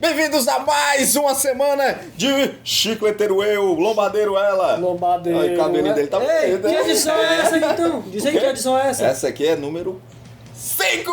Bem-vindos a mais uma semana de Chicleteiro eu, Lombadeiro ela. Lombadeiro. Ai, o cabelinho dele tá Ei, bonito, que né? edição é essa então? Diz aí que edição é essa. Essa aqui é número 5!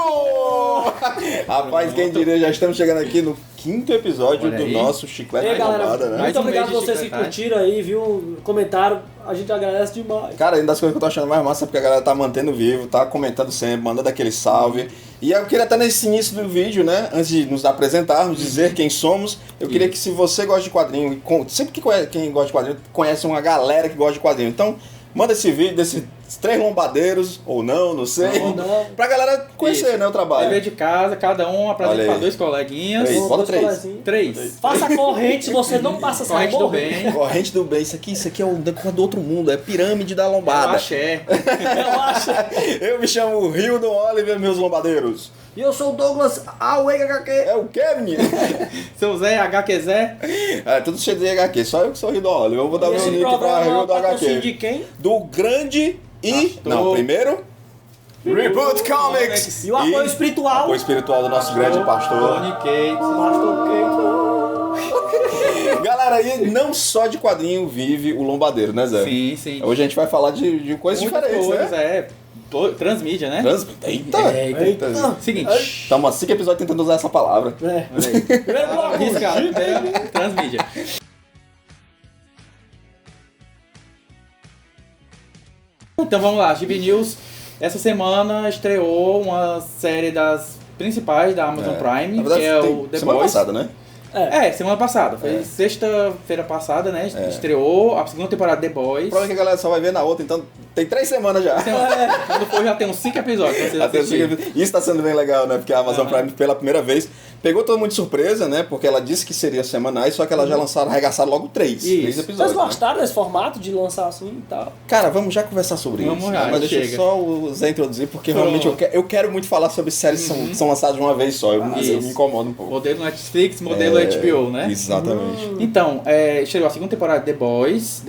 Rapaz, quem diria, já estamos chegando aqui no 5º episódio do nosso Chiclete Ei, galera, Lombada, né? muito obrigado a mês de vocês que chicletagem. curtiram aí, viu? Comentaram, a gente agradece demais. Cara, uma das coisas que eu tô achando mais massa é porque a galera tá mantendo vivo, tá comentando sempre, mandando aquele salve. E eu queria até nesse início do vídeo, né, antes de nos apresentarmos, dizer quem somos, eu queria que se você gosta de quadrinho, e sempre que quem gosta de quadrinho, conhece uma galera que gosta de quadrinho. Então, manda esse vídeo desses 3 lombadeiros, ou não sei, Ou não. pra galera conhecer, Isso. né, o trabalho. Dever de casa, cada um Olha apresenta aí. para 2 coleguinhas. Três. Vamos Bota dois 3. colezinhos. 3. Faça corrente se você não passa essa Corrente do bem. Corrente do bem, isso aqui é um do outro mundo, é pirâmide da lombada. Axé. Eu acho. Eu me chamo Rio do Oliver, meus lombadeiros. E eu sou o Douglas HQ. É o quê, menino? Seu Zé, HQ Zé. É, tudo cheio de HQ, só eu que sou Rio do Oliver. Eu vou dar meu Esse link pra programa Rio é do patrocínio de HQ. quem? Do grande e... Pastor. Não, primeiro... Reboot Comics! E o apoio espiritual. Apoio espiritual do nosso grande pastor. Tony Kate. Pastor Keito. Galera, e não só de quadrinho vive o lombadeiro, né, Zé? Sim, sim. Hoje a gente vai falar de coisas Muitas diferentes, coisas, né? Transmídia, né? Eita! Eita. Seguinte. Estamos há 5 episódios tentando usar essa palavra. É. Olha aí. Primeiro bloco. Arriscado, né? Transmídia. Então vamos lá, GB News. Essa semana estreou uma série das principais da Amazon Prime, Na verdade, que é tem o The semana Boys. passada, né? Semana passada. Foi sexta-feira passada, né? Estreou a segunda temporada de The Boys. O problema é que a galera só vai ver na outra, então tem 3 semanas já. Quando for já tem uns 5 episódios pra vocês Até assistirem. Isso tá sendo bem legal, né? Porque a Amazon Prime, pela primeira vez, pegou todo mundo de surpresa, né? Porque ela disse que seria semanais, só que ela já arregaçaram logo 3 Isso. episódios. Vocês né? gostaram desse formato de lançar assim e tal? Cara, vamos já conversar sobre Vamos isso. lá, né? Mas deixa chega. só o Zé introduzir, porque Pronto. realmente eu quero muito falar sobre séries que são lançadas de uma vez só. Eu me Isso. incomodo um pouco. Modelo Netflix, modelo HBO, né? Exatamente. Então, chegou a segunda temporada de The Boys,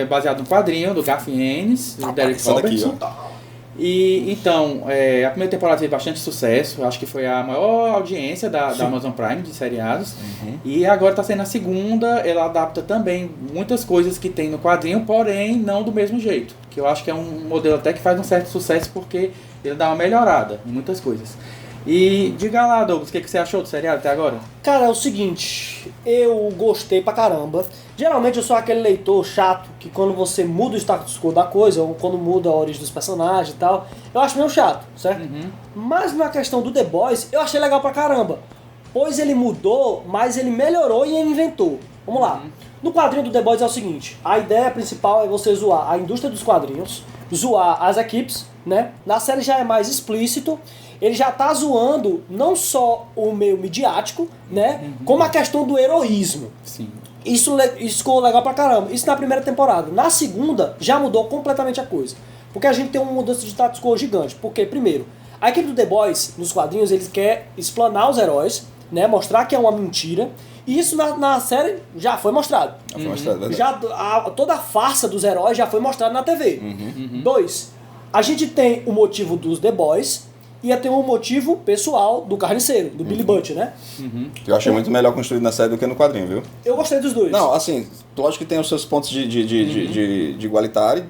baseado no quadrinho do Garth Ennis, do Derek Essa daqui, Robertson. ó. E então, a primeira temporada teve bastante sucesso, acho que foi a maior audiência da Amazon Prime de seriados. E agora está sendo a segunda, ela adapta também muitas coisas que tem no quadrinho, porém não do mesmo jeito. Que eu acho que é um modelo até que faz um certo sucesso porque ele dá uma melhorada em muitas coisas. E diga lá, Douglas, o que você achou do seriado até agora? Cara, é o seguinte, eu gostei pra caramba. Geralmente eu sou aquele leitor chato que quando você muda o status quo da coisa, ou quando muda a origem dos personagens e tal, eu acho meio chato, certo? Mas na questão do The Boys, eu achei legal pra caramba. Pois ele mudou, mas ele melhorou e ele inventou. Vamos lá. No quadrinho do The Boys é o seguinte, a ideia principal é você zoar a indústria dos quadrinhos, zoar as equipes, né? Na série já é mais explícito. Ele já tá zoando não só o meio midiático, né? Como a questão do heroísmo. Sim. Isso ficou legal pra caramba. Isso na primeira temporada. Na segunda, já mudou completamente a coisa. Porque a gente tem uma mudança de status quo gigante. Porque, primeiro, a equipe do The Boys, nos quadrinhos, eles querem explanar os heróis, né? Mostrar que é uma mentira. E isso na série já foi mostrado. Já foi mostrado, verdade. Toda a farsa dos heróis já foi mostrada na TV. 2. A gente tem o motivo dos The Boys. Ia ter um motivo pessoal do carniceiro, do Billy Butcher, né? Que eu achei muito melhor construído na série do que no quadrinho, viu? Eu gostei dos dois. Não, assim, lógico que tem os seus pontos de igualdade,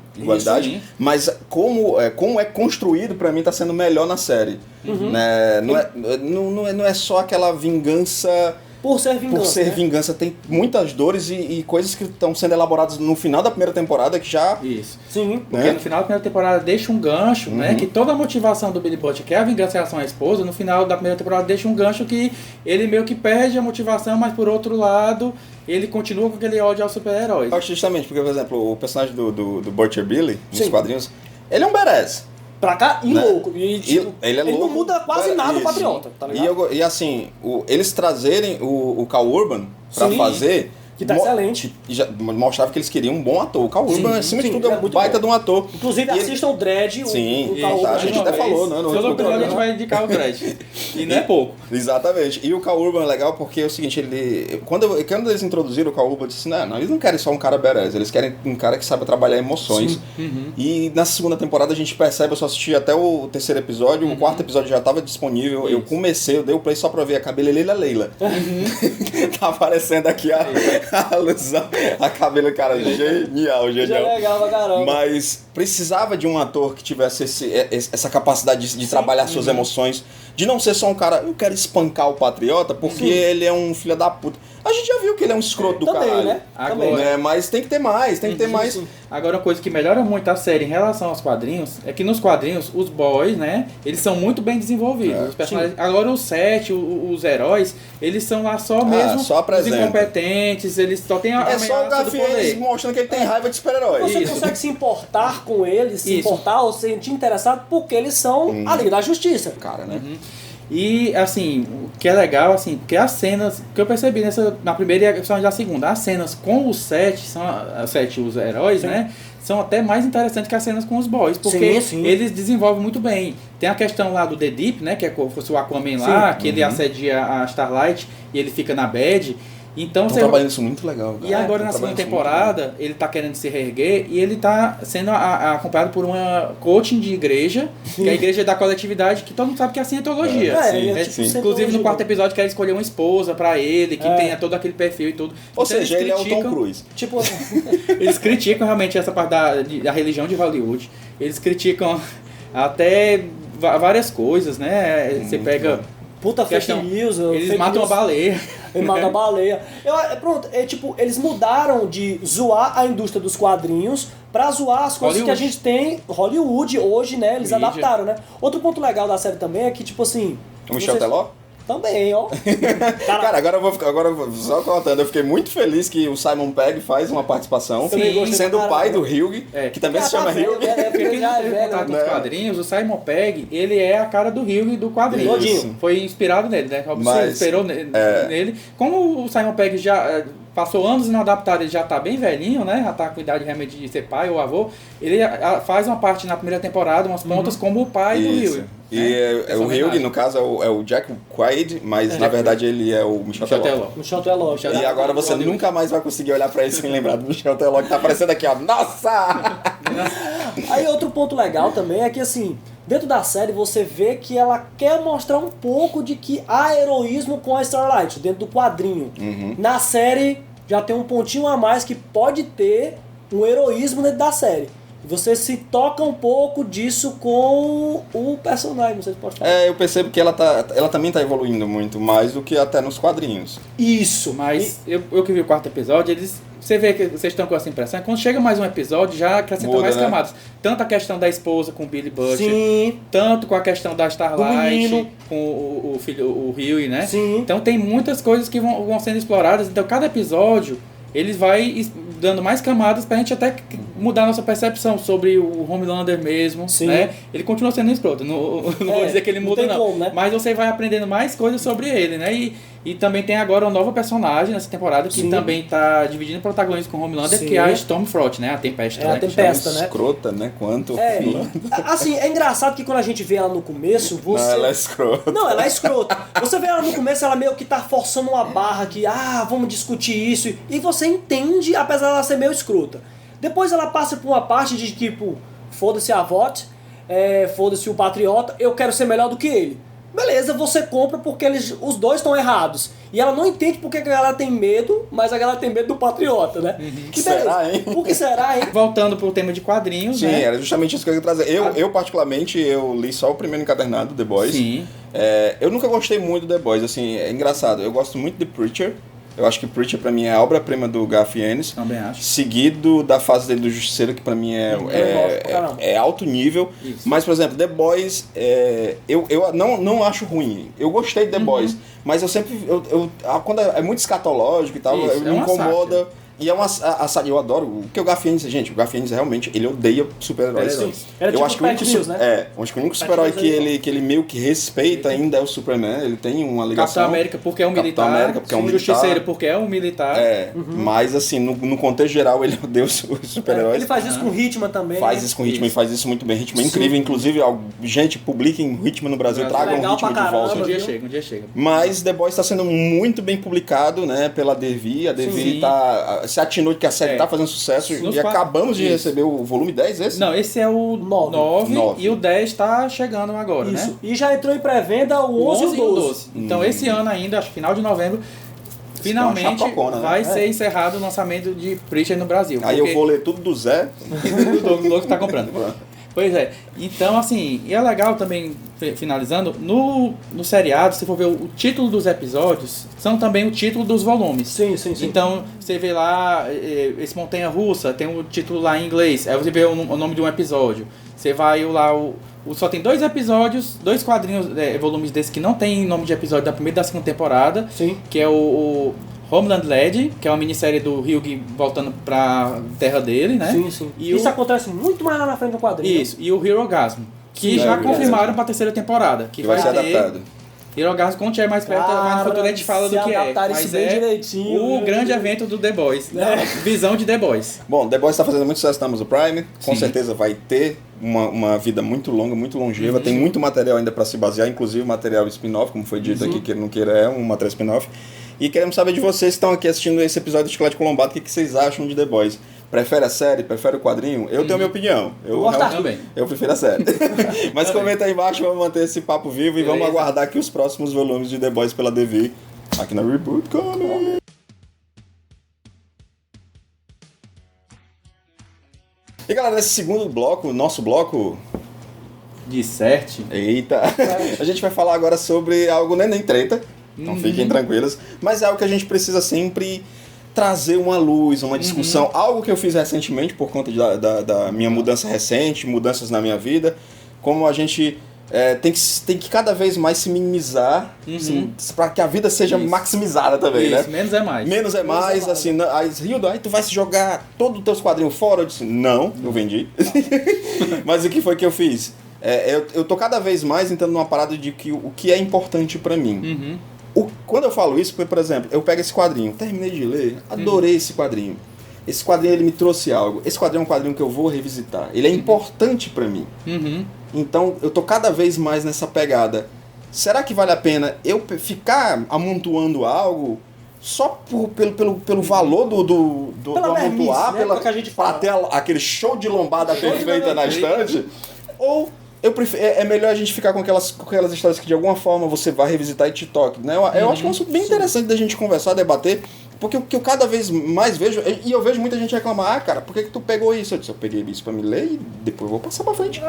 sim. mas como é construído, pra mim, tá sendo melhor na série. Né? Não é só aquela vingança... Por ser vingança. Por ser né? vingança, tem muitas dores e coisas que estão sendo elaboradas no final da primeira temporada que já... Isso. Sim. Porque no final da primeira temporada deixa um gancho, né? Que toda a motivação do Billy Butcher, que é a vingança em relação à esposa, no final da primeira temporada deixa um gancho que ele meio que perde a motivação, mas por outro lado, ele continua com aquele ódio aos super-heróis. Eu acho justamente porque, por exemplo, o personagem do Butcher Billy, nos Sim. quadrinhos, ele é um badass. Pra cá e Né? louco. E, tipo, Ele é louco. não muda quase nada o patriota, tá ligado? E assim, eles trazerem o Cal Urban pra Sim. fazer, Que tá excelente. Já mostrava que eles queriam um bom ator. O Karl Urban, acima de tudo, é um baita de um ator. Inclusive, assistam o Dredd. Sim, a gente até falou, né? Todo episódio a gente vai indicar o Dredd. E não é pouco. Exatamente. E o Karl Urban é legal porque é o seguinte, quando eles introduziram o Karl Urban, eu disse, não, eles não querem só um cara badass, eles querem um cara que sabe trabalhar emoções. E na segunda temporada a gente percebe, eu só assisti até o terceiro episódio, o quarto episódio já estava disponível, eu dei o play só pra ver a cabeleleira Leila. Tá aparecendo aqui a alusão, a cabelo, cara, genial. Já é legal pra caramba. Mas precisava de um ator que tivesse essa capacidade de trabalhar suas emoções, de não ser só um cara, eu quero espancar o patriota porque ele é um filho da puta. A gente já viu que ele é um escroto do também, caralho. Né? Agora, né? Mas tem que ter mais, Sim. Agora, uma coisa que melhora muito a série em relação aos quadrinhos é que nos quadrinhos, os boys, né, eles são muito bem desenvolvidos. Os personagens, agora os sete, os heróis, eles são lá só mesmo os incompetentes, eles só têm a é só o Garfield mostrando que ele tem raiva de super-heróis. Você consegue se importar com eles, se importar ou se sentir interessado porque eles são a Liga da Justiça. Cara, né? E, assim, o que é legal, assim, porque as cenas que eu percebi na primeira e principalmente na segunda, as cenas com os sete, os heróis, né, são até mais interessantes que as cenas com os boys, porque eles desenvolvem muito bem. Tem a questão lá do The Deep, né, que é como se fosse o Aquaman lá, que ele assedia a Starlight e ele fica na bad. Então você trabalhando isso muito legal. Cara. E agora na segunda temporada ele tá querendo se reerguer e ele tá sendo acompanhado por uma coaching de igreja, que é a igreja da coletividade, que todo mundo sabe que é a cientologia. Inclusive no quarto episódio quer escolher uma esposa pra ele, que tenha todo aquele perfil e tudo. Ou então, seja, ele é o Tom Cruise. Tipo, eles criticam realmente essa parte da religião de Hollywood. Eles criticam até várias coisas, né? Você pega... Puta fake news. Eles matam a baleia. Eles matam a baleia. Pronto, tipo, eles mudaram de zoar a indústria dos quadrinhos pra zoar as coisas que a gente tem. Hollywood hoje, né? Eles adaptaram, né? Outro ponto legal da série também é que, tipo assim... O Michel Teló? Também, ó. Cara, agora eu vou só contando. Eu fiquei muito feliz que o Simon Pegg faz uma participação, sendo o pai do Hugh, que também se chama Hugh. Porque nos quadrinhos, o Simon Pegg, ele é a cara do Hugh do quadrinho. Foi inspirado nele, né? Você inspirou nele. Como o Simon Pegg já passou anos inadaptado, ele já tá bem velhinho, né? Já tá com idade realmente de ser pai ou avô. Ele faz uma parte na primeira temporada, umas pontas como o pai do Hugh. E o Hugh, no caso, é o Jack Quaid, mas na verdade ele é o Michel Teló. Michel Teló. E agora você nunca mais vai conseguir olhar pra ele sem lembrar do Michel Teló, que tá aparecendo aqui, ó. Nossa! Aí outro ponto legal também é que, assim, dentro da série você vê que ela quer mostrar um pouco de que há heroísmo com a Starlight, dentro do quadrinho. Na série já tem um pontinho a mais que pode ter um heroísmo dentro da série. Você se toca um pouco disso com o personagem, você pode falar. Eu percebo que ela também tá evoluindo muito mais do que até nos quadrinhos. Isso. Mas eu que vi o quarto episódio, você vê que vocês estão com essa impressão, quando chega mais um episódio já acrescenta mais camadas. Tanto a questão da esposa com o Billy Butcher, tanto com a questão da Starlight, com o filho, o Huey, né? Sim. Então tem muitas coisas que vão sendo exploradas, então cada episódio eles vai dando mais camadas pra gente até mudar a nossa percepção sobre o Homelander mesmo, né? Ele continua sendo escroto, não vou dizer que ele muda não, como, né? Mas você vai aprendendo mais coisas sobre ele, né? E também tem agora uma nova personagem nessa temporada que também tá dividindo protagonismo com o Homelander, que é a Stormfront, né? A Tempesta. A Tempesta, né? Escrota, né? Quanto? Assim, é engraçado que quando a gente vê ela no começo, você... Não, ela é escrota. Não, ela é escrota. Você vê ela no começo, ela meio que tá forçando uma barra que, vamos discutir isso. E você entende, apesar dela ser meio escrota. Depois ela passa por uma parte de tipo, foda-se a VOT, foda-se o patriota, eu quero ser melhor do que ele. Beleza, você compra porque os dois estão errados. E ela não entende porque a galera tem medo, mas a galera tem medo do patriota, né? Que será, hein? Por que será, hein? Voltando pro tema de quadrinhos, Sim, né? era justamente isso que eu ia trazer. Eu particularmente, eu li só o primeiro encadernado, The Boys. Sim. Eu nunca gostei muito do The Boys, assim, é engraçado. Eu gosto muito de Preacher. Eu acho que Preacher pra mim é a obra-prima do Garth Ennis. Também acho. Seguido da fase dele do Justiceiro, que pra mim é alto nível. Isso. Mas, por exemplo, The Boys, eu não acho ruim. Eu gostei de The Boys, mas eu sempre... quando é muito escatológico e tal, Isso, me incomoda. E é uma. Eu adoro. O que o Garfiennes, gente, o Garfiennes realmente ele odeia super-heróis. Era Eu tipo acho que o único, Pat Mills, né? acho que o único super-herói que ele meio que respeita ainda é o Superman. Ele tem uma ligação. Capitão América porque é um Capitão militar. América porque é um militar. Justiceiro porque é um militar. Mas assim, no contexto geral, ele odeia os super-heróis. Ele faz isso com Hitman também. Faz isso com Hitman e faz isso muito bem. Hitman é incrível. Inclusive, gente, publiquem Hitman no Brasil, tragam Legal Hitman pra de volta. caramba, Um dia chega. Mas The Boys está sendo muito bem publicado, né, pela Devi. A Devi se atinou de que a série está fazendo sucesso e acabamos de receber o volume 10, esse? Não, esse é o 9 e o 10 está chegando agora, Isso. né? E já entrou em pré-venda o 11 e o 12. Então esse ano ainda, acho que final de novembro, finalmente vai ser encerrado o lançamento de Preacher no Brasil. Aí eu vou ler tudo do Zé. do Douglas que tá comprando. Pois é. Então, assim, e é legal também, finalizando, no seriado, se for ver o título dos episódios, são também o título dos volumes. Sim. Então, você vê lá, esse Montanha Russa, tem o título lá em inglês, aí você vê o nome de um episódio. Você vai lá, só tem 2 episódios, 2 quadrinhos, volumes desses que não tem nome de episódio da primeira e da segunda temporada, que é o Homeland Led, que é uma minissérie do Hugh voltando pra terra dele, né? Sim. E isso acontece muito mais lá na frente do quadrinho. Isso, e o Hero Gasm, que já confirmaram pra terceira temporada. Que vai ser adaptado. Hero Gasm, quando tiver mais perto, mais no futuro a gente fala do que é. Mas bem direitinho, o grande evento do The Boys, visão de The Boys. Bom, The Boys está fazendo muito sucesso na Amazon Prime, com certeza vai ter uma vida muito longa, muito longeva, tem muito material ainda para se basear, inclusive material spin-off, como foi dito aqui, que ele não queira, é um material spin-off. E queremos saber de vocês que estão aqui assistindo esse episódio do Chiclete com Lombado, o que vocês acham de The Boys? Prefere a série? Prefere o quadrinho? Eu tenho a minha opinião. Eu prefiro a série. Mas comenta aí embaixo, vamos manter esse papo vivo e vamos aguardar aqui os próximos volumes de The Boys pela Devi, aqui na Reboot Comics. E galera, nesse segundo bloco, nosso bloco... Disserte. Eita! A gente vai falar agora sobre algo nem treta. Então fiquem tranquilos. Mas é algo que a gente precisa sempre trazer uma luz, uma discussão. Algo que eu fiz recentemente por conta da minha mudança recente, mudanças na minha vida. Como a gente tem que cada vez mais se minimizar para que a vida seja maximizada também, né? Menos é mais. Menos é mais, assim. Aí, Hildo, aí tu vai se jogar todos os teus quadrinhos fora? Eu disse, não, eu vendi. Mas o que foi que eu fiz? Eu tô cada vez mais entrando numa parada de que o que é importante para mim. Quando eu falo isso, por exemplo, eu pego esse quadrinho, terminei de ler, adorei esse quadrinho. Esse quadrinho ele me trouxe algo. Esse quadrinho é um quadrinho que eu vou revisitar. Ele é importante para mim. Então eu tô cada vez mais nessa pegada. Será que vale a pena eu ficar amontoando algo só pelo valor do amontoar, né? Que a gente fala. pra ter aquele show de lombada perfeita na estante? Ou é melhor a gente ficar com aquelas histórias que de alguma forma você vai revisitar e te toque, né? Eu acho que é um assunto bem interessante da gente conversar, debater, porque o que eu cada vez mais vejo, e eu vejo muita gente reclamar, cara, por que tu pegou isso? Eu disse, eu peguei isso pra me ler e depois eu vou passar pra frente.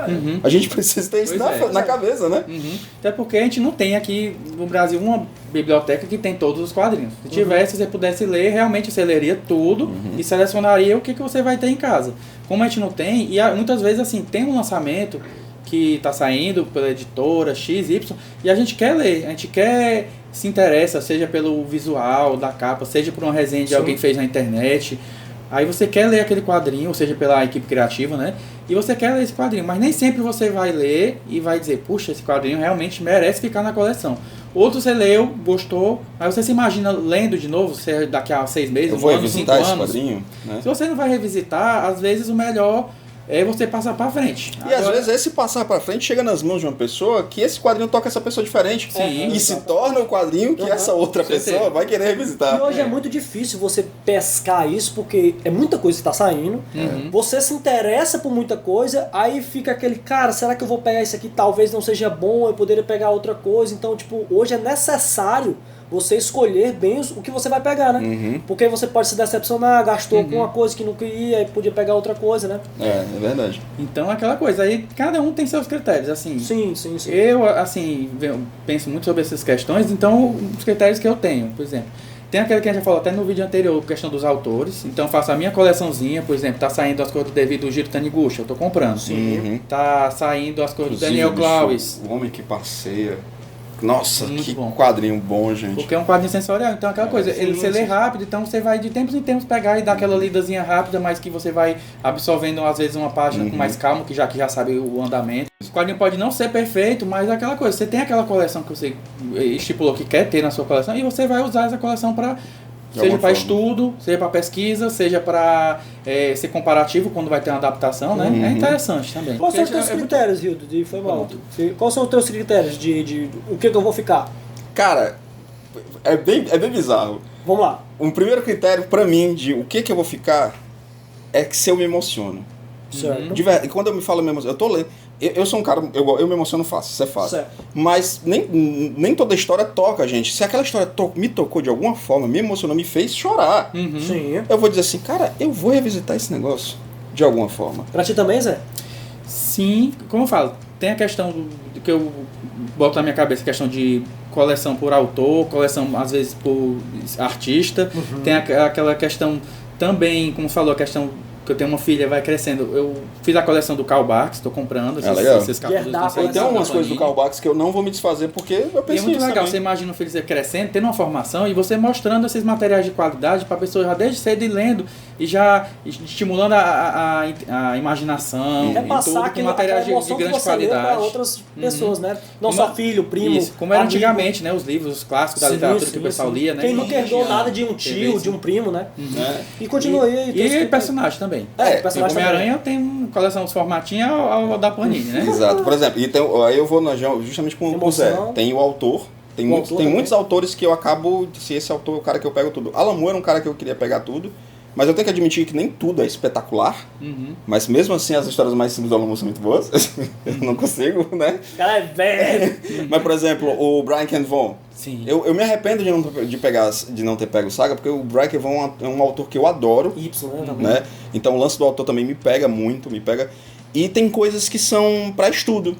A gente precisa ter isso na cabeça, né? Até porque a gente não tem aqui no Brasil uma biblioteca que tem todos os quadrinhos. Se tivesse, você pudesse ler, realmente você leria tudo e selecionaria o que você vai ter em casa. Como a gente não tem, e muitas vezes assim, tem um lançamento que está saindo pela editora XY e a gente quer ler, a gente se interessa, seja pelo visual da capa, seja por uma resenha de alguém que fez na internet. Aí você quer ler aquele quadrinho, ou seja, pela equipe criativa, né? E você quer ler esse quadrinho, mas nem sempre você vai ler e vai dizer, puxa, esse quadrinho realmente merece ficar na coleção. Outro você leu, gostou, mas você se imagina lendo de novo, daqui a 6 meses, eu vou um ano, 5 anos. esse quadrinho, né? Se você não vai revisitar, às vezes o melhor é você passar pra frente. E às vezes esse passar pra frente chega nas mãos de uma pessoa que esse quadrinho toca essa pessoa diferente. E se torna o quadrinho que essa outra pessoa vai querer revisitar. E hoje é muito difícil você pescar isso, porque é muita coisa que tá saindo. Você se interessa por muita coisa, aí fica aquele, cara, será que eu vou pegar isso aqui? Talvez não seja bom, eu poderia pegar outra coisa. Então, tipo, hoje é necessário você escolher bem o que você vai pegar, né? Porque você pode se decepcionar, gastou com uma coisa que não queria e podia pegar outra coisa, né? É verdade. Então, aquela coisa, aí cada um tem seus critérios, assim. Sim. Eu, assim, penso muito sobre essas questões, então, os critérios que eu tenho, por exemplo, tem aquele que a gente já falou até no vídeo anterior, questão dos autores, então eu faço a minha coleçãozinha, por exemplo, tá saindo as coisas do Jiro Taniguchi, eu tô comprando. Tá saindo as coisas do Daniel Clowes. O homem que passeia. Nossa, Muito que bom. quadrinho bom, gente. Porque é um quadrinho sensorial, então aquela coisa, você lê rápido, então você vai de tempos em tempos pegar e dar aquela lidazinha rápida, mas que você vai absorvendo às vezes uma página com mais calma, que já sabe o andamento. O quadrinho pode não ser perfeito, mas é aquela coisa, você tem aquela coleção que você estipulou que quer ter na sua coleção e você vai usar essa coleção para seja para estudo, seja para pesquisa, seja para ser comparativo quando vai ter uma adaptação, né? É interessante também. Quais são os teus critérios, Hildo? Foi mal. Quais são os teus critérios de o que eu vou ficar? Cara, é bem bizarro. Vamos lá. Um primeiro critério pra mim de o que eu vou ficar é que se eu me emociono. Certo. E quando eu me falo mesmo, eu tô lendo. Eu sou um cara, eu me emociono fácil, isso é fácil. Certo. Mas nem toda história toca a gente. Se aquela história me tocou de alguma forma, me emocionou, me fez chorar, Sim. eu vou dizer assim, cara, eu vou revisitar esse negócio de alguma forma. Pra ti também, Zé? Sim, como eu falo, tem a questão do que eu boto na minha cabeça, a questão de coleção por autor, coleção às vezes por artista, tem aquela questão também, como você falou, a questão que eu tenho uma filha, vai crescendo. Eu fiz a coleção do Karl Barks, estou comprando esses capítulos. Eu tenho umas coisas do Karl Barks que eu não vou me desfazer porque eu penso E é muito legal, também. você imagina o filho crescendo, tendo uma formação e você mostrando esses materiais de qualidade para a pessoa já desde cedo ir lendo e já estimulando a imaginação. Repassar com materiais de grande qualidade. Para outras pessoas, né? Não só filho, primo. Isso, como era antigamente, né? Os livros, os clássicos da literatura que o pessoal lia, né? Quem nunca herdou nada de um tio, de um primo, né? E continua aí. E personagem também. Personagem Homem-Aranha tem coleção dos formatinhos ao da Panini, né? Exato. Por exemplo, aí eu vou justamente com o Zé. Tem o autor. Tem muitos autores que eu acabo, se esse autor é o cara que eu pego tudo. Alan Moore era um cara que eu queria pegar tudo, mas eu tenho que admitir que nem tudo é espetacular. Mas mesmo assim as histórias mais simples do Alan Moore são muito boas. Eu não consigo, né? O cara é velho. Mas, por exemplo, o Brian K. Vaughan. Sim. Eu me arrependo de não ter pego o Saga, porque o Brian K. Vaughan é um autor que eu adoro. Né? Então o lance do autor também me pega muito, E tem coisas que são para estudo.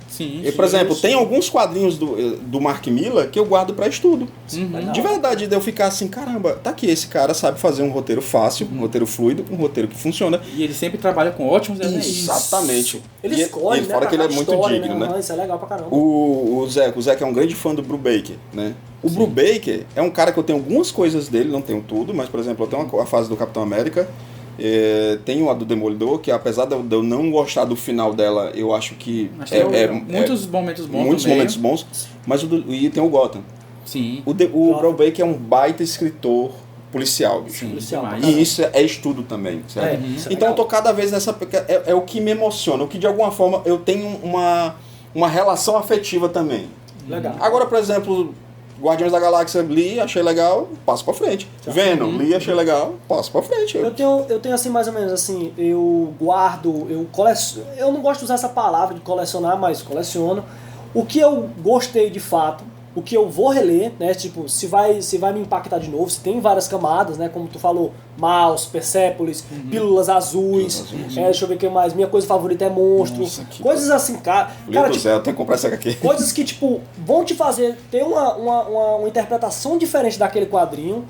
Sim, por exemplo, tem alguns quadrinhos do Mark Millar que eu guardo para estudo. De verdade, de eu ficar assim, caramba, tá aqui, esse cara sabe fazer um roteiro fácil, um roteiro fluido, um roteiro que funciona. E ele sempre trabalha com ótimos desenhos. Exatamente. Ele escolhe, né? Fora que ele é muito digno, né? Isso é legal pra caramba. O Zé que é um grande fã do Brubaker, né? O Brubaker é um cara que eu tenho algumas coisas dele, não tenho tudo, mas, por exemplo, eu tenho a fase do Capitão América, tenho a do Demolidor, que apesar de eu não gostar do final dela, eu acho que muitos momentos bons. Muitos momentos bons, mas e tem o Gotham. Sim. O Brubaker é um baita escritor policial, bicho. E isso é estudo também, certo? Então eu tô cada vez nessa... É o que me emociona, o que de alguma forma eu tenho uma relação afetiva também. Legal. Agora, por exemplo, Guardiões da Galáxia li, achei legal, passo pra frente. Venom, li, achei legal, passo pra frente. Eu tenho assim, mais ou menos assim, eu coleciono, eu não gosto de usar essa palavra de colecionar, mas coleciono. O que eu gostei de fato, o que eu vou reler, né, tipo, se vai me impactar de novo, se tem várias camadas, né, como tu falou, Maus, Persepolis, Pílulas Azuis, deixa eu ver o que mais, minha coisa favorita é Monstro, Nossa, coisas assim, cara, do céu, eu tenho que comprar essa aqui. Coisas que, tipo, vão te fazer ter uma interpretação diferente daquele quadrinho.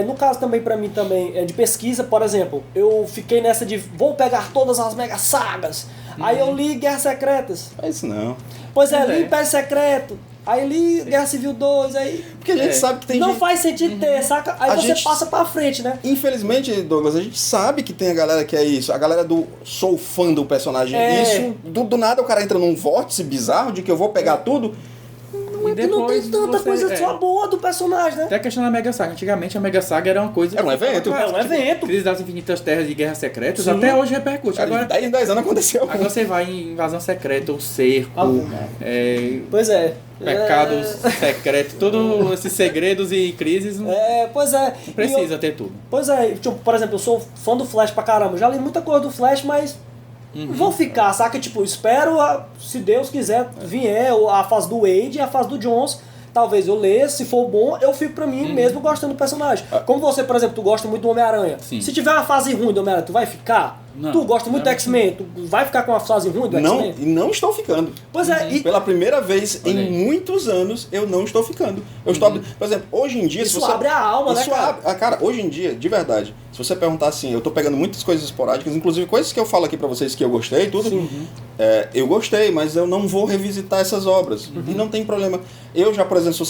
No caso também, pra mim, também, de pesquisa, por exemplo, eu fiquei nessa de, vou pegar todas as mega sagas, aí eu li Guerras Secretas. É isso não. Pois li Império Secreto, aí li Guerra Civil 2, aí... Porque a gente sabe que tem não faz sentido ter, saca? Aí você passa pra frente, né? Infelizmente, Douglas, a gente sabe que tem a galera que é isso. A galera do sou fã do personagem. Isso, do nada o cara entra num vórtice bizarro de que eu vou pegar tudo. Não tem tanta coisa só boa do personagem, né? Até a questão da Mega Saga. Antigamente a Mega Saga era uma coisa... Era um evento. É um evento. Crise das Infinitas Terras e Guerras Secretas, até hoje repercute. Agora, 10 anos aconteceu. Agora você vai em Invasão Secreta, o Cerco, pois é. Pecados secretos, todos esses segredos e crises. Pois é. Não precisa ter tudo. Pois é. Tipo, por exemplo, eu sou fã do Flash pra caramba. Já li muita coisa do Flash, mas... Vou ficar, saca? Tipo, espero, se Deus quiser, vier a fase do Wade e a fase do Jones. Talvez eu leia, se for bom, eu fico pra mim mesmo gostando do personagem. Como você, por exemplo, tu gosta muito do Homem-Aranha. Se tiver uma fase ruim do Homem-Aranha, tu vai ficar? Não, tu gosta muito do X-Men, tu vai ficar com uma fase ruim do X-Men? Não estou ficando. Pois é. Pela primeira vez em muitos anos, eu não estou ficando. Eu estou, por exemplo, hoje em dia... Isso abre a alma, né, cara? Cara, hoje em dia, de verdade, se você perguntar assim, eu tô pegando muitas coisas esporádicas, inclusive coisas que eu falo aqui pra vocês que eu gostei, tudo. Eu gostei, mas eu não vou revisitar essas obras. E não tem problema. Eu já, por exemplo,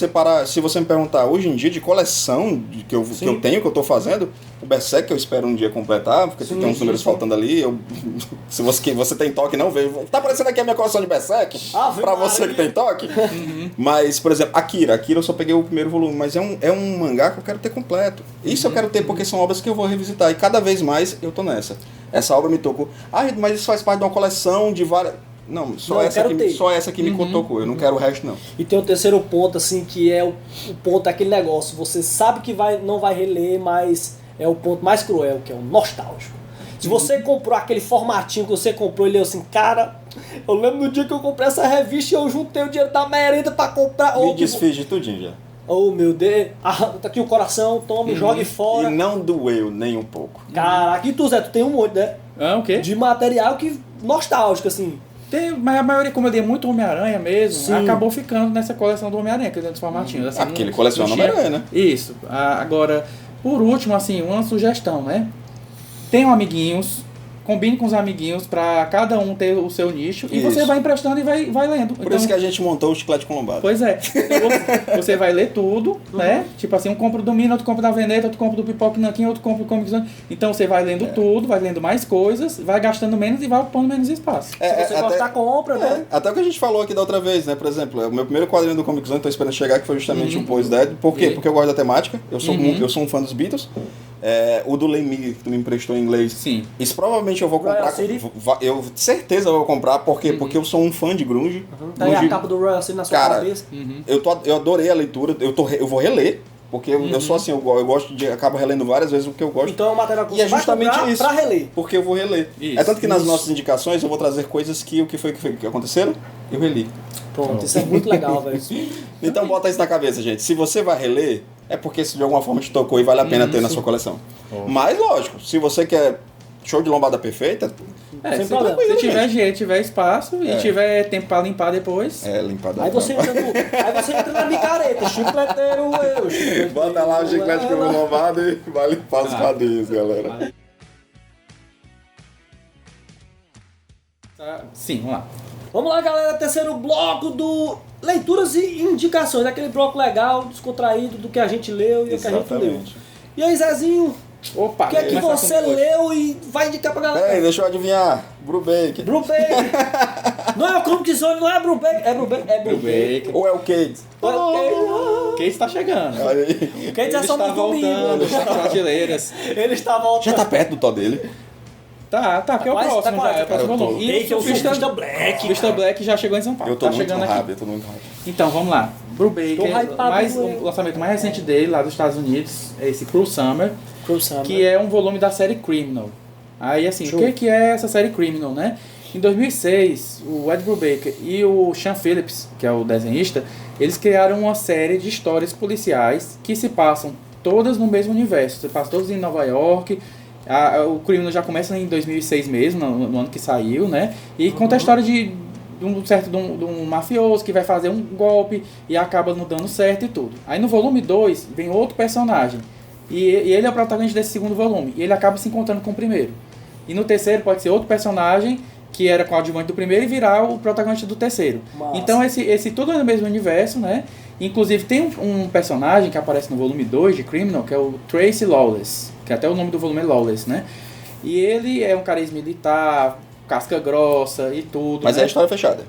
se você me perguntar hoje em dia de coleção que eu tenho, que eu tô fazendo, o Berserk que eu espero um dia completar, porque tem uns números faltando ali. Se você tem toque, não vejo. Tá aparecendo aqui a minha coleção de Berserk, pra você que tem toque. Mas, por exemplo, Akira eu só peguei o primeiro volume, mas é um mangá que eu quero ter completo. Isso eu quero ter porque são obras que eu vou revisitar. E cada vez mais eu tô nessa. Essa obra me tocou. Mas isso faz parte de uma coleção de várias... Não, só essa que me tocou. Eu não quero o resto, não. E tem o terceiro ponto, assim, que é o ponto daquele negócio. Você sabe que não vai reler, mas é o ponto mais cruel, que é o nostálgico. Se você comprou aquele formatinho que você comprou e leu assim, cara, eu lembro no dia que eu comprei essa revista e eu juntei o dinheiro da merenda pra comprar. Me desfiz de tudinho já. Oh, meu Deus. Tá aqui o coração, toma, jogue fora. E não doeu nem um pouco. Caraca, e tu, Zé, tu tem um monte, né? O quê? De material que nostálgico, assim. Mas a maioria, como eu dei muito Homem-Aranha mesmo, acabou ficando nessa coleção do Homem-Aranha, que é dentro dos formatinhos. Assim, aquele coleciona Homem-Aranha, né? Isso. Agora, por último, assim, uma sugestão, né? Tenham amiguinhos, combine com os amiguinhos pra cada um ter o seu nicho e você vai emprestando e vai lendo. Por isso que a gente montou o Chiclete com Lombada. Pois é. Você vai ler tudo, né? Tipo assim, um compra do Mina, outro compra da Veneta, outro compra do Pipoca Nanquim, outro compra do Comic Zone. Então você vai lendo tudo, vai lendo mais coisas, vai gastando menos e vai ocupando menos espaço. Se você gostar, compra, né? Até o que a gente falou aqui da outra vez, né? Por exemplo, o meu primeiro quadrinho do Comic Zone, tô esperando chegar, que foi justamente o Pois Dead. Por quê? Porque eu gosto da temática. Eu sou um fã dos Beatles. O do Lemmy, que tu me emprestou em inglês. Sim. Isso provavelmente eu vou comprar. Eu certeza vou comprar, por quê? Porque eu sou um fã de grunge. Tá aí a capa do Royal City na sua cabeça. Eu adorei a leitura, eu vou reler. Porque eu sou assim, eu gosto de. Acabo relendo várias vezes o que eu gosto. Então é um material que você vai comprar isso, pra reler. Porque eu vou reler. Isso, é tanto que nas nossas indicações eu vou trazer coisas que aconteceram, eu reli. Pronto, isso é muito legal, velho. Então bota isso na cabeça, gente. Se você vai reler, é porque isso de alguma forma te tocou e vale a pena ter na sua coleção. Mas lógico, se você quer show de lombada perfeita, sem problema. Se tiver jeito, tiver espaço e tiver tempo pra limpar depois. Limpar da aí você entra na micareta, chicleteiro eu. Bota lá o chiclete com lombada e vai limpar os quadrinhos, galera. Sim, vamos lá. Vamos lá, galera, terceiro bloco do leituras e indicações, aquele bloco legal, descontraído do que a gente leu e o que a gente leu. E aí, Zezinho, opa, o que é que você leu e vai indicar pra galera? Peraí, deixa eu adivinhar. Brubaker. Não é o Comic Zone, não é Brubaker. É Brubaker. Ou é o Cades? O Cades tá chegando. O Cades é só no domingo. Está com prateleiras. Ele está voltando. Já tá perto do tó dele. Tá, que é o próximo, já é o próximo volume. E o Vista Black. Vista Black já chegou em São Paulo. Eu tô tá muito chegando rápido, aqui. Então, vamos lá. Brubaker, o lançamento mais recente dele, lá dos Estados Unidos, é esse Cruel Summer, que é um volume da série Criminal. Aí, assim, o que é essa série Criminal, né? Em 2006, o Ed Brubaker e o Sean Phillips, que é o desenhista, eles criaram uma série de histórias policiais que se passam todas no mesmo universo. Se passam todas em Nova York. O Criminal já começa em 2006 mesmo, no ano que saiu, né? E conta a história de um mafioso que vai fazer um golpe e acaba não dando certo e tudo. Aí no volume 2 vem outro personagem. E ele é o protagonista desse segundo volume. E ele acaba se encontrando com o primeiro. E no terceiro pode ser outro personagem que era coadjuvante do primeiro e virar o protagonista do terceiro. Massa. Então esse tudo é no mesmo universo, né? Inclusive tem um personagem que aparece no volume 2 de Criminal, que é o Tracy Lawless, que até o nome do volume é Lawless, né? E ele é um cara ex-militar, casca grossa e tudo. Mas né? é história fechada.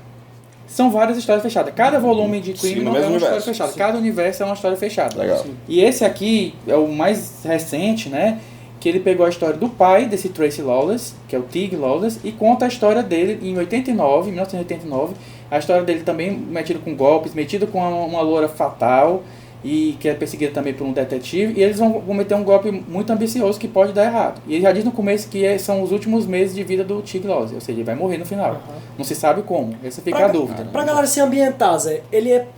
São várias histórias fechadas. Cada volume de Criminal é uma história fechada. Sim. Cada universo é uma história fechada. Legal. E esse aqui é o mais recente, né? Que ele pegou a história do pai desse Tracy Lawless, que é o Tig Lawless, e conta a história dele em 1989. A história dele também metido com golpes, metido com uma loura fatal, e que é perseguida também por um detetive, e eles vão cometer um golpe muito ambicioso que pode dar errado. E ele já diz no começo que são os últimos meses de vida do Tig Lawless, ou seja, ele vai morrer no final. Não se sabe como, essa fica a dúvida. Pra galera se ambientar, Zé, ele é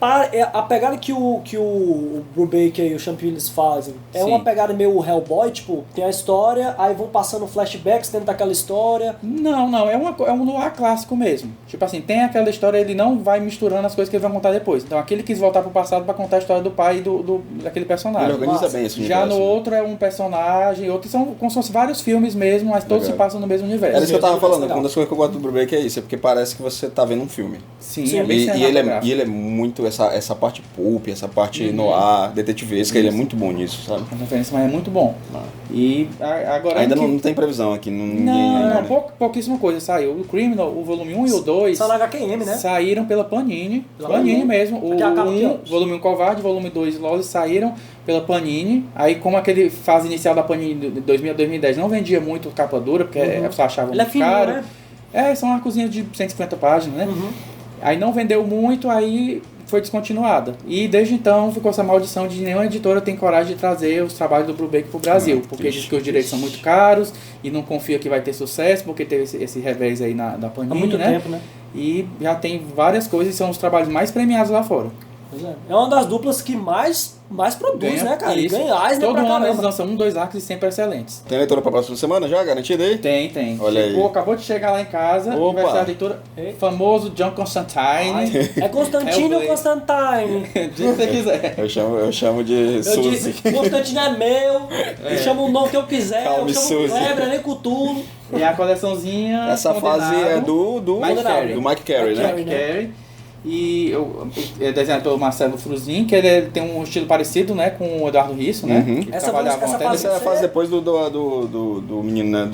a pegada que o Brubaker e o Sean Phillips fazem, é uma pegada meio Hellboy, tipo, tem a história, aí vão passando flashbacks dentro daquela história. Não, é um noir clássico mesmo. Tipo assim, tem aquela história, ele não vai misturando as coisas que ele vai contar depois. Então aqui ele quis voltar pro passado pra contar a história do pai sair daquele personagem. Ele organiza bem esse Já universo, no né? outro é um personagem, outros são como se fossem vários filmes mesmo, mas todos Legal. se passam no mesmo universo. Era isso que eu tava falando, legal. uma das coisas que eu gosto do Brubaker é isso, é porque parece que você tá vendo um filme. Sim, Sim. é bem E ele cinematográfico. é muito, essa parte pulp, essa parte noir, detetivesca, ele é muito bom nisso, sabe? A referência, mas é muito bom. E agora... Ainda ano que- não tem previsão aqui, ninguém Não, ainda, não, né? pouquíssima coisa saiu. O Criminal, o volume 1 e o 2 Só na HQM, né? saíram pela Panini. Pela Panini Panini. mesmo. O Aqui a capa aqui, 1, ó. volume 1 Covarde, volume 2 Lawless saíram pela Panini. Aí como aquele fase inicial da Panini de 2000 a 2010 não vendia muito capa dura, porque a pessoa achava Ele é muito fininho, caro. né? São arcozinhos de 150 páginas, né? Uhum. Aí não vendeu muito, aí foi descontinuada. E desde então ficou essa maldição de nenhuma editora tem coragem de trazer os trabalhos do Brubaker pro Brasil. Porque diz que os direitos são muito caros e não confia que vai ter sucesso, porque teve esse revés aí da Panini, Há muito né? tempo, né? E já tem várias coisas e são os trabalhos mais premiados lá fora. Pois é. É uma das duplas que mais produz, né, cara? E isso. ganha Eisner Todo pra ano eles caramba. lançam 2 arcos e sempre excelentes. Tem leitura pra próxima semana já, garantida aí? Tem. Olha aí. Acabou de chegar lá em casa Opa. e vai ser a leitura famoso John Constantine. É Constantino ou Hellblade. Constantine? Do jeito que você quiser. Eu chamo de Eu Suzy. disse, Constantino é meu, eu chamo o nome que eu quiser, Calma, eu chamo Suzy. Kleber, nem Cutulo. E a coleçãozinha. Essa fase é do Mike Carey. do Mike Carey, né? Mike Carey. E é desenhado pelo Marcelo Fruzin, que ele tem um estilo parecido, né, com o Eduardo Risso, né? Uhum. Eles Essa trabalhavam essa até fase- Essa é a fase depois do menino, né?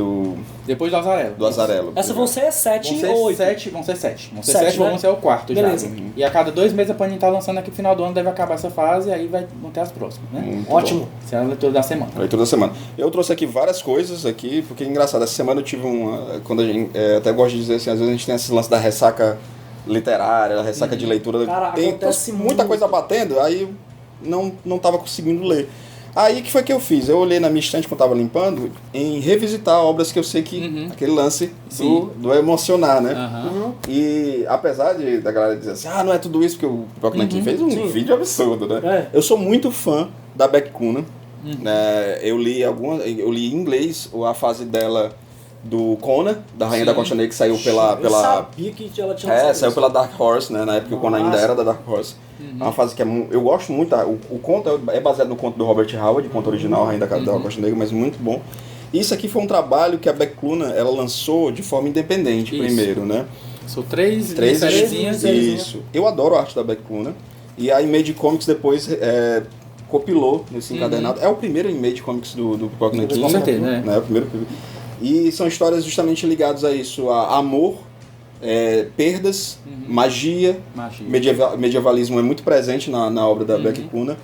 depois do Azarelo. Do Azarelo. Essas vão ser 7 Vão ser ou 8. 7. Vão ser 7. Vão ser Sete, 7, né? vamos ser o quarto Beleza. já. E a cada 2 meses a Panini tá lançando aqui no final do ano, deve acabar essa fase e aí vão ter as próximas, né? Muito Ótimo. Essa é a leitura da semana. bom. Leitura da semana. Eu trouxe aqui várias coisas aqui, porque é engraçado, essa semana eu tive uma... Quando a gente, até gosto de dizer assim, às vezes a gente tem esse lance da ressaca literária, a ressaca de leitura. Cara, tem acontece muita muito. coisa batendo, aí eu não tava conseguindo ler. Aí o que foi que eu fiz? Eu olhei na minha estante quando eu tava limpando em revisitar obras que eu sei que aquele lance do emocionar, né? Aham. E apesar da galera dizer assim, não é tudo isso, porque o Pipoca Nanquim fez um vídeo absurdo, né? É. Eu sou muito fã da Beck Coonan. Eu li em inglês a fase dela do Conan, da Rainha da Concha Negra, que saiu Eu sabia que ela tinha lançado saiu isso. pela Dark Horse, né? Na época que o Conan ainda Nossa. era da Dark Horse. É uma fase que eu gosto muito. O conto é baseado no conto do Robert Howard, o conto original, Rainha da Concha Negra, mas muito bom. Isso aqui foi um trabalho que a Beck Coonan, ela lançou de forma independente Isso. primeiro, né? São 3 Três sériezinhas. Isso. Eu adoro a arte da Beck Coonan. E a Image Comics depois compilou nesse encadernado. É o primeiro Image Comics do Pipoca Nanquim. Com certeza, né? É o primeiro. E são histórias justamente ligadas a isso, a amor, perdas, magia. Medievalismo é muito presente na obra da Beck Coonan.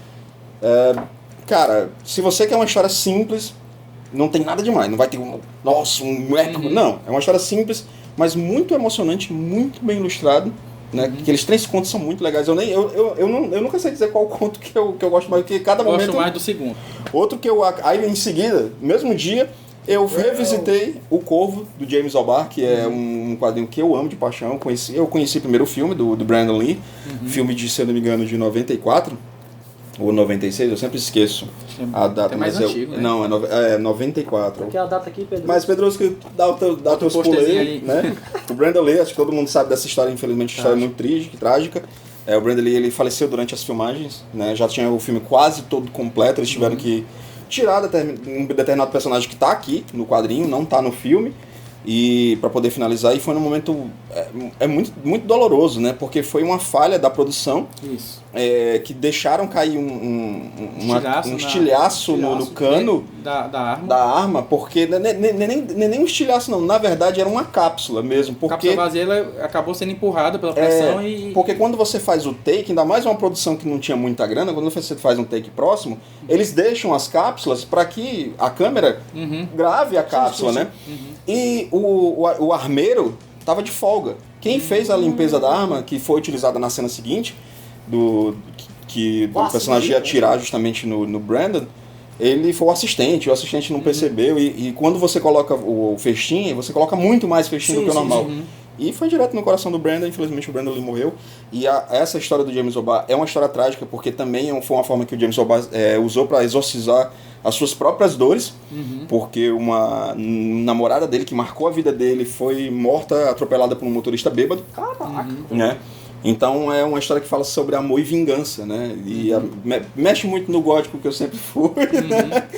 Cara, se você quer uma história simples, não tem nada demais, não vai ter um eco, não. É uma história simples, mas muito emocionante, muito bem ilustrado. Né? Aqueles 3 contos são muito legais. Eu nunca sei dizer qual conto que eu gosto mais, porque cada Eu momento... gosto mais do segundo. Outro que aí em seguida, no mesmo dia, eu revisitei O Corvo, do James O'Barr, que é um quadrinho que eu amo de paixão. Eu conheci primeiro o filme do Brandon Lee, filme de, se eu não me engano, de 94 ou 96, eu sempre esqueço a data. É mais mas antigo, né? Não, é 94. Aqui é a data aqui, Pedro. Mas, Pedro, que dá o teu posterzinho pulei, aí. né? O Brandon Lee, acho que todo mundo sabe dessa história, infelizmente, uma história muito trágica. O Brandon Lee, ele faleceu durante as filmagens, né? Já tinha o filme quase todo completo, eles tiveram que tirar um determinado personagem que está aqui no quadrinho, não está no filme, e para poder finalizar, e foi num momento muito, muito doloroso, né? Porque foi uma falha da produção. Isso. Que deixaram cair um estilhaço no cano da arma, porque nem um estilhaço não, na verdade era uma cápsula mesmo, A porque cápsula vazia ela acabou sendo empurrada pela pressão porque quando você faz o take, ainda mais uma produção que não tinha muita grana, quando você faz um take próximo, eles deixam as cápsulas para que a câmera grave a cápsula, né? E o armeiro tava de folga. Quem fez a limpeza da arma, que foi utilizada na cena seguinte, que o personagem ia atirar justamente no Brandon, ele foi o assistente não percebeu, e quando você coloca o festim, você coloca muito mais festim do que o normal. E foi direto no coração do Brandon, infelizmente o Brandon Lee morreu. E essa história do James O'Barr é uma história trágica, porque também foi uma forma que o James O'Barr usou para exorcizar as suas próprias dores, porque uma namorada dele, que marcou a vida dele, foi morta, atropelada por um motorista bêbado. Caraca. Né? Então é uma história que fala sobre amor e vingança, né? E mexe muito no gótico que eu sempre fui, né?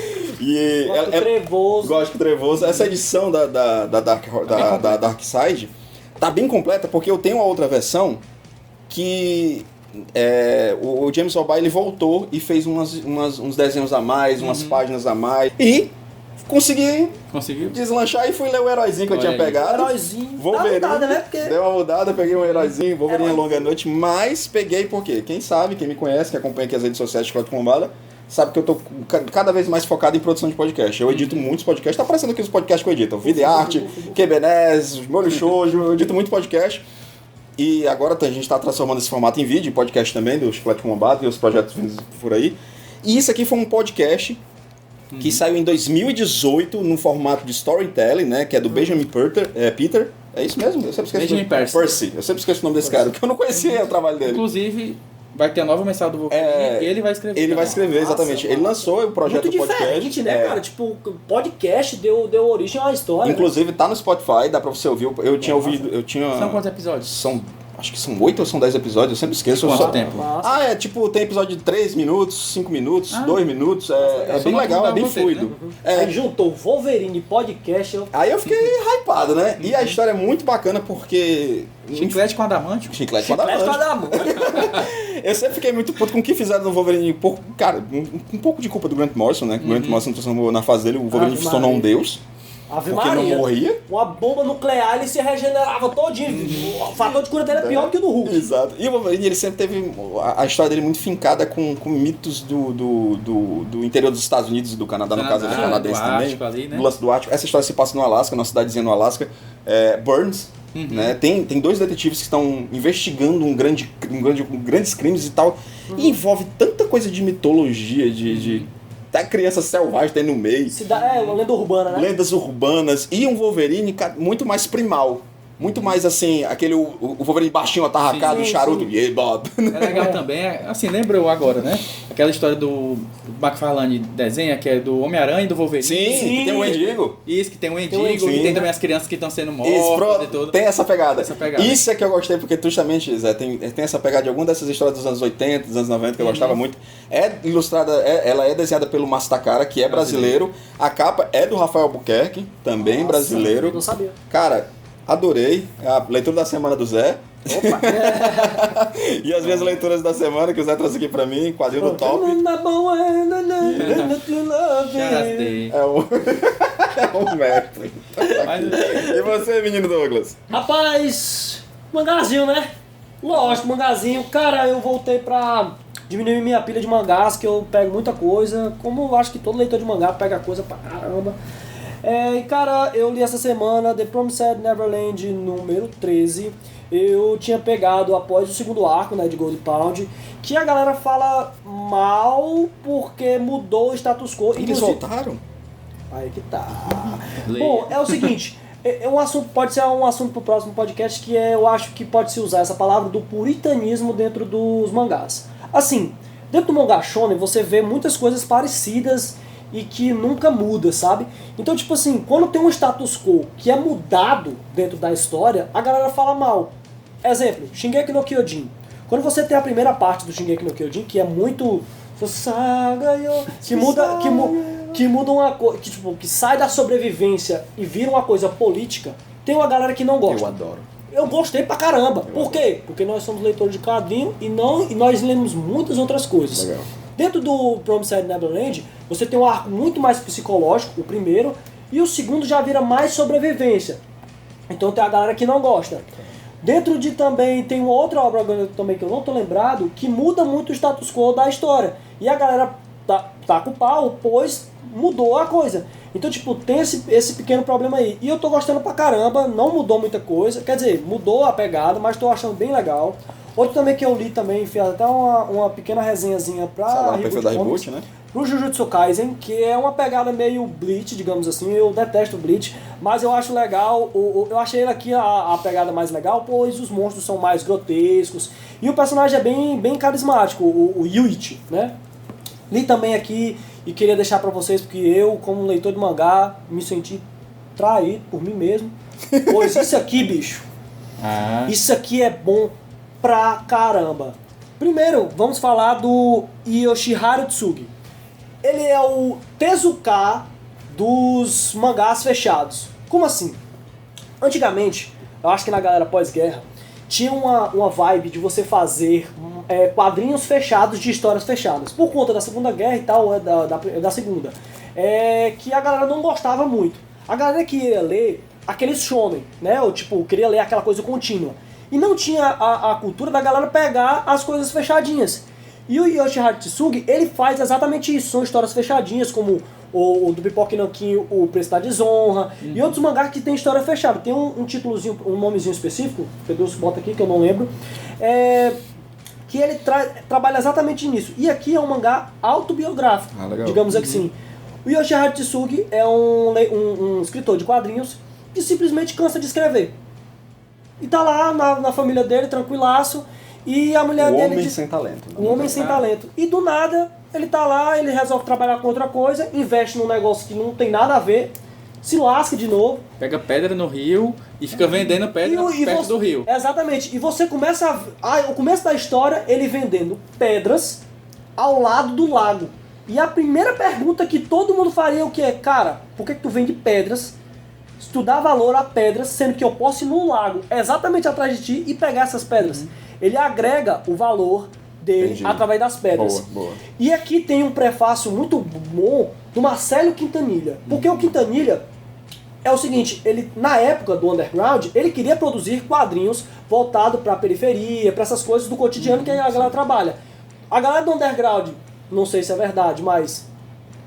E Gótico trevoso. Gótico trevoso. Essa edição da Dark Side tá bem completa, porque eu tenho a outra versão que o James O'Barr ele voltou e fez uns desenhos a mais, umas páginas a mais. E conseguiu deslanchar e fui ler o heróizinho que eu tinha pegado. Heróizinho. Wolverine. Dá uma mudada, né? Porque... Deu uma mudada, peguei um heróizinho, Wolverine Longa Noite, mas peguei porque quem sabe, quem me conhece, que acompanha aqui as redes sociais de Cláudio Pombada, sabe que eu tô cada vez mais focado em produção de podcast. Eu edito muitos podcasts, tá aparecendo aqui os podcasts que eu edito. Vida e Arte, QBNES, Molho Shoujo, eu edito muito podcast. E agora a gente tá transformando esse formato em vídeo, podcast também, do Chiclete Pombada e os projetos por aí. E isso aqui foi um podcast que saiu em 2018 no formato de storytelling, né? Que é do Benjamin Peter. É isso mesmo? Eu sempre esqueço. Benjamin Percy. Eu sempre esqueço o nome desse cara, porque eu não conhecia o trabalho dele. Inclusive, vai ter a nova mensagem do Wolverine e ele vai escrever. Ele vai escrever, exatamente. Ele lançou o projeto muito do podcast. Diferente, né, cara? Tipo, o podcast deu origem a uma história. Inclusive, tá no Spotify, dá pra você ouvir. Eu tinha ouvido. São quantos episódios? Acho que são 8 ou são 10 episódios, eu sempre esqueço. Quanto tempo? Tipo, tem episódio de 3 minutos, 5 minutos, 2 minutos. É bem legal, é bem fluido. Né? Aí juntou Wolverine podcast. Aí eu fiquei hypado, né? E a história é muito bacana porque. Chiclete com adamante? Chiclete com adamante. Eu sempre fiquei muito puto com o que fizeram no Wolverine. Cara, um pouco de culpa do Grant Morrison, né? Que o Grant Morrison transformou na fase dele, o Wolverine se tornou um deus. Ave porque Maria. não morria. Uma bomba nuclear, ele se regenerava todinho. O fator de cura dele é pior que o do Hulk. Exato. E o Wolverine, ele sempre teve a história dele muito fincada com mitos do interior dos Estados Unidos e do Canadá, no caso ele é canadense também. Ali, né? Do lance do Ártico. Essa história se passa no Alasca, numa cidadezinha no Alasca. Burns. Né? Tem 2 detetives que estão investigando grandes crimes e tal. E envolve tanta coisa de mitologia, da criança selvagem tem no meio. Uma lenda urbana, né? Lendas urbanas. E um Wolverine muito mais primal. Muito mais assim, o Wolverine baixinho, atarracado, charuto. Yeah, Bob. É legal também, assim, lembrou agora, né? Aquela história do McFarlane desenha, que é do Homem-Aranha e do Wolverine. Sim, que tem o Endigo. Isso, que tem o Endigo, e tem também as crianças que estão sendo mortas e tudo. Tem essa pegada. Isso é que eu gostei, porque justamente, Zé, tem essa pegada de alguma dessas histórias dos anos 80, dos anos 90, que eu gostava muito. É ilustrada, ela é desenhada pelo Márcio Takara, que é brasileiro. A capa é do Rafael Albuquerque, também brasileiro. Não sabia. Cara, adorei a leitura da semana do Zé. Opa! E as minhas leituras da semana que o Zé trouxe aqui pra mim, quadrinho do Top. É um mestre. E você, menino Douglas? Rapaz, mangazinho, né? Lógico, mangazinho. Cara, eu voltei pra diminuir minha pilha de mangás, que eu pego muita coisa. Como eu acho que todo leitor de mangá pega coisa pra caramba. E cara, eu li essa semana The Promised Neverland número 13. Eu tinha pegado após o segundo arco, né, de Gold Pound, que a galera fala mal porque mudou o status quo. Eles voltaram? Aí que tá. Bom, é o seguinte, um assunto, pode ser um assunto pro próximo podcast, que eu acho que pode se usar essa palavra do puritanismo dentro dos mangás. Assim, dentro do mangá shonen você vê muitas coisas parecidas e que nunca muda, sabe? Então, tipo assim, quando tem um status quo que é mudado dentro da história, a galera fala mal. Exemplo, Shingeki no Kyojin. Quando você tem a primeira parte do Shingeki no Kyojin, que é muito... que muda uma coisa, que sai da sobrevivência e vira uma coisa política, tem uma galera que não gosta. Eu adoro. Eu gostei pra caramba. Por quê? Porque nós somos leitores de quadrinho e nós lemos muitas outras coisas. Legal. Dentro do Promised Neverland, você tem um arco muito mais psicológico, o primeiro, e o segundo já vira mais sobrevivência. Então tem a galera que não gosta. Dentro de também, tem uma outra obra também que eu não tô lembrado, que muda muito o status quo da história. E a galera tá com o pau, pois mudou a coisa. Então, tipo, tem esse pequeno problema aí. E eu tô gostando pra caramba, não mudou muita coisa. Quer dizer, mudou a pegada, mas tô achando bem legal. Outro também que eu li também, fiz até uma pequena resenhazinha pra perfil da Reboot, né? Pro Jujutsu Kaisen, que é uma pegada meio Bleach, digamos assim. Eu detesto Bleach, mas eu acho legal, eu achei ele aqui a pegada mais legal, pois os monstros são mais grotescos e o personagem é bem carismático, o Yuichi, né? Li também aqui e queria deixar pra vocês, porque eu, como leitor de mangá, me senti traído por mim mesmo, pois isso aqui, bicho, isso aqui é bom pra caramba. Primeiro, vamos falar do Yoshiharu Tsugi. Ele é o Tezuka dos mangás fechados. Como assim? Antigamente, eu acho que na galera pós-guerra, tinha uma vibe de você fazer quadrinhos fechados de histórias fechadas. Por conta da Segunda Guerra e tal, da Segunda. Que a galera não gostava muito. A galera queria ler aqueles shonen, né? Ou tipo, queria ler aquela coisa contínua. E não tinha a cultura da galera pegar as coisas fechadinhas. E o Yoshiharu Tsugi, ele faz exatamente isso. São histórias fechadinhas, como o do Pipoca e Nanquinho, o Preço da Desonra, e outros mangás que tem história fechada. Tem um títulozinho, um nomezinho específico, que Deus bota aqui, que eu não lembro, que ele trabalha exatamente nisso. E aqui é um mangá autobiográfico, digamos assim. O Yoshiharu Tsugi é um escritor de quadrinhos que simplesmente cansa de escrever. E tá lá na família dele, tranquilaço, e a mulher dele... Homem sem talento. Um homem sem talento. E do nada, ele tá lá, ele resolve trabalhar com outra coisa, investe num negócio que não tem nada a ver, se lasca de novo. Pega pedra no rio e fica vendendo pedra perto do rio. Exatamente. E você começa o começo da história, ele vendendo pedras ao lado do lago. E a primeira pergunta que todo mundo faria é o que é, cara, por que tu vende pedras? Se tu dá valor a pedras, sendo que eu posso ir no lago exatamente atrás de ti e pegar essas pedras. Ele agrega o valor dele através das pedras. Boa. E aqui tem um prefácio muito bom do Marcelo Quintanilha. Porque o Quintanilha é o seguinte, ele na época do underground, ele queria produzir quadrinhos voltados para a periferia, para essas coisas do cotidiano que a galera trabalha. A galera do underground, não sei se é verdade, mas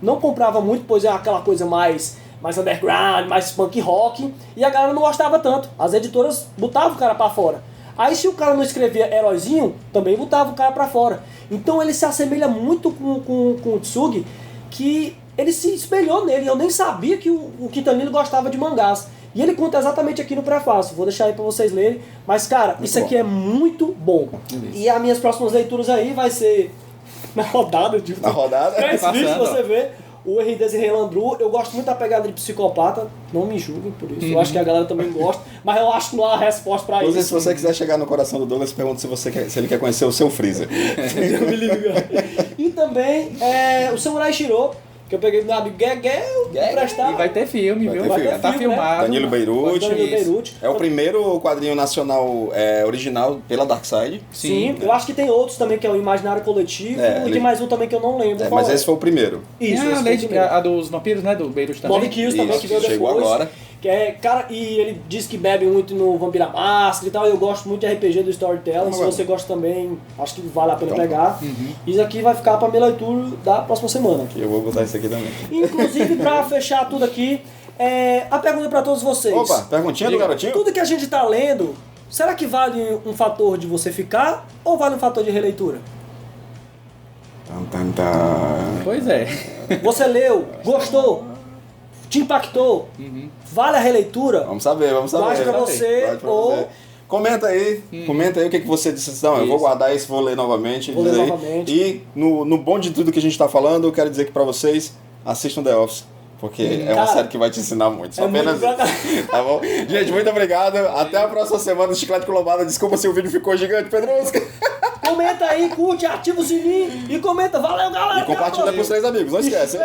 não comprava muito, pois é aquela coisa mais underground, mais punk rock, e a galera não gostava tanto. As editoras botavam o cara pra fora. Aí se o cara não escrevia heróizinho, também botava o cara pra fora. Então ele se assemelha muito com o Tsugi, que ele se espelhou nele. Eu nem sabia que o Quintanilha gostava de mangás. E ele conta exatamente aqui no prefácio. Vou deixar aí pra vocês lerem. Mas cara, muito isso aqui é muito bom. E as minhas próximas leituras aí vai ser na rodada. Na rodada? 3 vídeos você vê. O Henri Desiré Landru, eu gosto muito da pegada de psicopata, não me julguem por isso, eu acho que a galera também gosta, mas eu acho que não há resposta pra isso. Se você quiser chegar no coração do Douglas, pergunta se ele quer conhecer o seu Freezer. Me liga. E também o Samurai Shiro, que eu peguei do meu amigo emprestado. E vai ter filme, viu? Vai tá filmado. Danilo Beirute. É o primeiro quadrinho nacional original pela Darkseid. Sim, eu acho que tem outros também, que é o Imaginário Coletivo, e tem mais um também que eu não lembro. Mas esse foi o primeiro. Isso, a dos vampiros, né? Do Beirute também. 9 Kills também, que veio depois. Chegou agora. Que cara, e ele diz que bebe muito no Vampira Máscara e tal. Eu gosto muito de RPG do Storytelling. Se você gosta também, acho que vale a pena pegar. Isso aqui vai ficar pra minha leitura da próxima semana. Eu vou botar isso aqui também. Inclusive, pra fechar tudo aqui, a pergunta pra todos vocês. Opa, perguntinha do garotinho? Tudo que a gente tá lendo, será que vale um fator de você ficar ou vale um fator de releitura? Pois é. Você leu, gostou, te impactou, vale a releitura? Vamos saber. Vale pra você ou... Comenta aí o que você disse. Não, eu vou guardar isso, vou ler novamente. E no bom de tudo que a gente tá falando, eu quero dizer que pra vocês, assistam The Office. Porque é uma série que vai te ensinar muito. Só apenas isso. Tá bom? Gente, muito obrigado. Até a próxima semana. Chiclete com Lombada. Desculpa se o vídeo ficou gigante, Pedrusca. Comenta aí, curte, ativa o sininho e comenta. Valeu, galera. E compartilha pros 3 amigos. Não esquece.